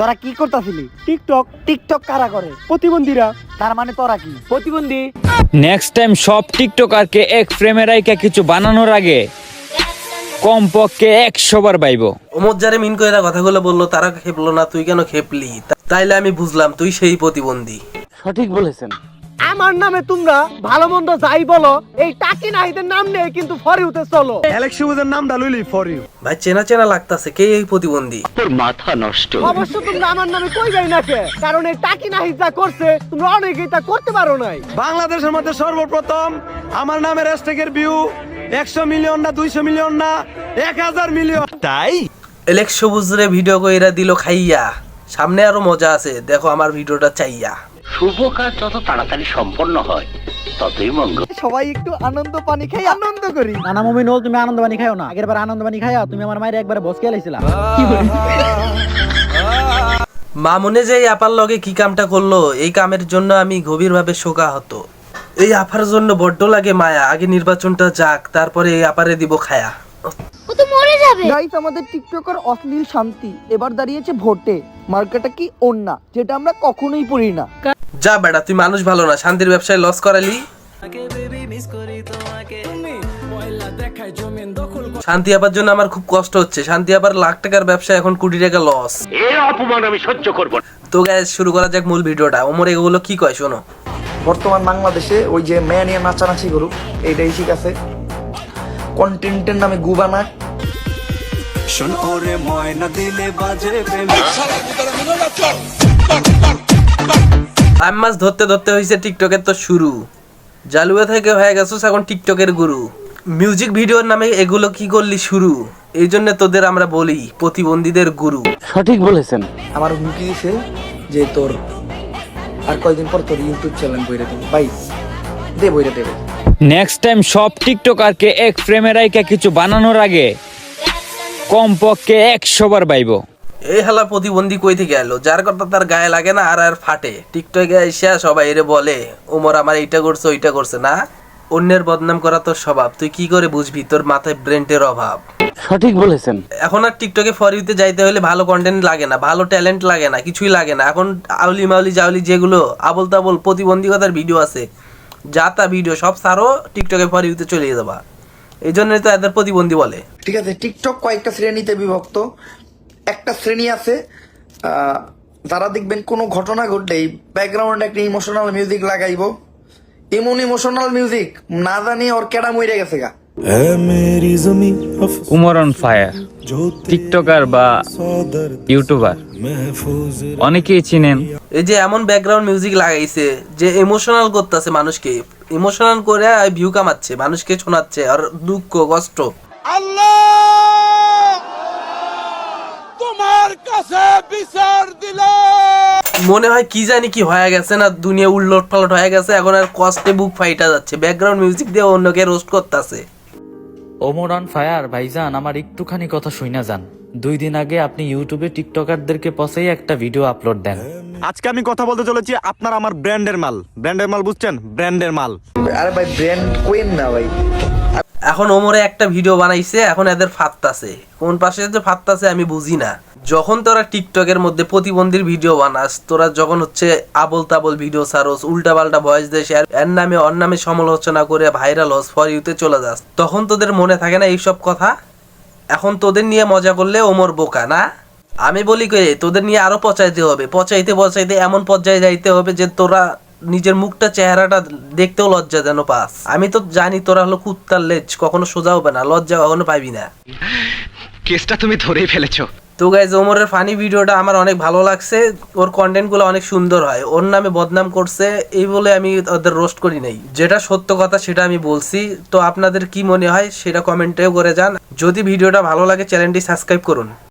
তোরা কি করতাছিলি? TikTok TikTok কারা করে? প্রতিবন্ধীরা। তার মানে তোরা কি প্রতিবন্ধী? নেক্সট টাইম সব টিকটকারকে এক ফ্রেমে রাইখা কিছু বানানোর আগে কমপক্ষে 100 বার ভাইবো। ওমর যারে মিন কইরা কথাগুলো বললো তারা খেপলো না, তুই কেন খেপলি? তাইলে আমি বুঝলাম তুই সেই প্রতিবন্ধী। সঠিক বলেছেন। আমার নামে তোমরা ভালো মন্দ যাই বলো, এই টাকি নাহিদের নাম নিয়ে কিন্তু ফরি উঠে চলো। অ্যালেক্স সুবুজের নাম ডালুইলি ফর ইউ। ভাই চেনা চেনা লাগতাছে, কে এই প্রতিবন্ধী? অবশ্য তোমরা আমার নামে কইবেই না কে, কারণ এই টাকি নাহিদ যা করছে তোমরা অনেকেই তা করতে পারো নাই। বাংলাদেশের মধ্যে সর্বপ্রথম আমার নামের হ্যাশট্যাগের ভিউ 100 মিলিয়ন না 200 মিলিয়ন না 1000 মিলিয়ন। তাই এলেক্স সবুজরে ভিডিও কইরা দিল খাইয়া। সামনে আরো মজা আছে, দেখো আমার ভিডিওটা চাইয়া। শুভ কাজ যত তাড়াতাড়ি সম্পন্ন হয় ততই মঙ্গল। সবাই একটু আনন্দ পানি খাই আনন্দ করি। নানা মুমিনুল, তুমি আনন্দ পানি খাও না। আগের বার আনন্দ পানি খাইয়া তুমি আমার মায়ের একবার বসকে লাইছিলা। মামুনে যে এই আপার লগে কি কামটা করলো, এই কামের জন্য আমি গভীরভাবে শোকাহত। এই আপার জন্য বড্ড লাগে মায়া। আগে নির্বাচনটা যাক, তারপরে এই আপারে দিব খায়া। ও তো মরে যাবে। গাইস, আমাদের টিকটকার অশ্লীল শান্তি এবার দাঁড়িয়েছে ভোটে। মার্কাটা কি ওন্না, যেটা আমরা কখনোই পড়ি না। যা বেটা, তুই মানুষ ভালো না, শান্তির ব্যবসায় লস করালি। শান্তি আপার জন্য আমার খুব কষ্ট হচ্ছে। শান্তি আপার লাখ টাকার ব্যবসা এখন কোটি টাকা লস। এর অপমান আমি সহ্য করব না। তো গাইস, শুরু করা যাক মূল ভিডিওটা। ওমর এগুলো কি কয় শোনো। বর্তমান বাংলাদেশে ওই যে মেয়ে নিয়ে নাচানাচি করুক, এইটাই ঠিক আছে। কন্টেন্টের নামে গুবানা। টাইম মাছ ধরতে ধরতে হয়েছে টিকটকের তো শুরু। জালুয়া থেকে হয়ে গেছিস এখন টিকটকের গুরু। মিউজিক ভিডিওর নামে এগুলো কি করলি শুরু? এই জন্য তোদের আমরা বলি প্রতিবন্ধীদের গুরু। সঠিক বলেছেন। আমার হুমকি দিছে যে তোর আর কয়দিন পর তোর ইউটিউব চ্যানেল বইরে দেবো। ভাই দে, বইরে দেবে। নেক্সট টাইম সব টিকটকারকে এক ফ্রেমে রাইখা কিছু বানানোর আগে কমপক্ষে 100 বার ভাইবো। এই হালা প্রতিবন্ধী কই থেকে এলো? যার কথা তার গায়ে লাগে না আর আর ফাটে। টিকটকে এসে সবাই এরে বলে ওমর আমার এইটা করছে ওইটা করছে না। অন্যের বদনাম করা তোর স্বভাব, তুই কি করে বুঝবি? তোর মাথায় ব্রেনের অভাব। সঠিক বলেছেন। এখন আর টিকটকে ফর ইউতে যাইতে হলে ভালো কন্টেন্ট লাগে না, ভালো ট্যালেন্ট লাগে না, কিছুই লাগে না। এখন আউলি মাউলি জাউলি যেগুলো আবল তাবল প্রতিবন্ধকতার ভিডিও আছে, যা তা ভিডিও সব সারো টিকটকে ফর ইউতে চলে যাবা। এই জন্যই তো এদের প্রতিবন্ধী বলে। ঠিক আছে, টিকটক কয়েকটা শ্রেণীতে বিভক্ত। একটা শ্রেণী আছে যারা দেখবেন কোনো ঘটনা ঘটলেই ব্যাকগ্রাউন্ডে একটা ইমোশনাল মিউজিক লাগাইবো। এমন ইমোশনাল মিউজিক না জানি ওর কেডা মইরে গেছে গা। উমর অন ফায়ার টিকটকার বা ইউটিউবার অনেকেই চিনেন। এই যে এমন ব্যাকগ্রাউন্ড মিউজিক লাগাইছে যে ইমোশনাল করতেছে মানুষকে, ইমোশনাল করে ভিউ কামাচ্ছে, মানুষকে শোনাচ্ছে আর দুঃখ কষ্ট। মনে হয় কি জানি কি হয়ে গেছে না, দুনিয়া উল্লট পালট হয়ে গেছে। এখন আর কষ্টে বুক ফাইটা যাচ্ছে, ব্যাকগ্রাউন্ড মিউজিক দিয়ে অন্যকে রোস্ট করতেছে। ওমর অন ফায়ার ভাইজান, আমার একটুখানি কথা শুইনা যান। 2 দিন আগে আপনি ইউটিউবে টিকটকারদেরকে পসেই একটা ভিডিও আপলোড দেন। আজকে আমি কথা বলতে চলেছি আপনার আমার ব্র্যান্ডের মাল। ব্র্যান্ডের মাল বুঝছেন? ব্র্যান্ডের মাল। আরে ভাই ব্র্যান্ড কোয়েন না ভাই। এখন ওমরে একটা ভিডিও বানাইছে, এখন এদের ফাত্তাছে। কোন পাশে যে ফাত্তাছে আমি বুঝি না। যখন তোরা টিকটকের মধ্যে প্রতিবন্ধীর ভিডিও বানাস, তোরা যখন হচ্ছে আবল তাবল ভিডিও ছাড়স, উল্টা পাল্টা ভয়েস দেশ, এর নামে অর নামে সমালোচনা করে ভাইরাল হস, ফর ইউতে চলে যাস, তখন তোদের মনে থাকে না এইসব কথা? এখন তোদের নিয়ে মজা করলে ওমর বোকা না? আমি বলি কে, তোদের নিয়ে আরো পচাইতে হবে। পচাইতে পচাইতে এমন পর্যায়ে যাইতে হবে যে তোরা নিজের মুখটা চেহারাটা দেখতেও লজ্জা যেন পাস। আমি তো জানি তোরা হলো কুত্তার লেজ, কখনো সোজা হবে না, লজ্জা কখনো পাবি না। কেসটা তুমি ধরেই ফেলেছো। তো গাইজ, ওমরের ফানি ভিডিওটা আমার অনেক ভালো লাগছে। ওর কন্টেন্টগুলো অনেক সুন্দর হয়। ওর নামে বদনাম করছে এই বলে আমি ওদের রোস্ট করি নাই, যেটা সত্য কথা সেটা আমি বলছি। তো আপনাদের কি মনে হয় সেটা কমেন্টেও করে যান। যদি ভিডিওটা ভালো লাগে চ্যানেলটি সাবস্ক্রাইব করুন।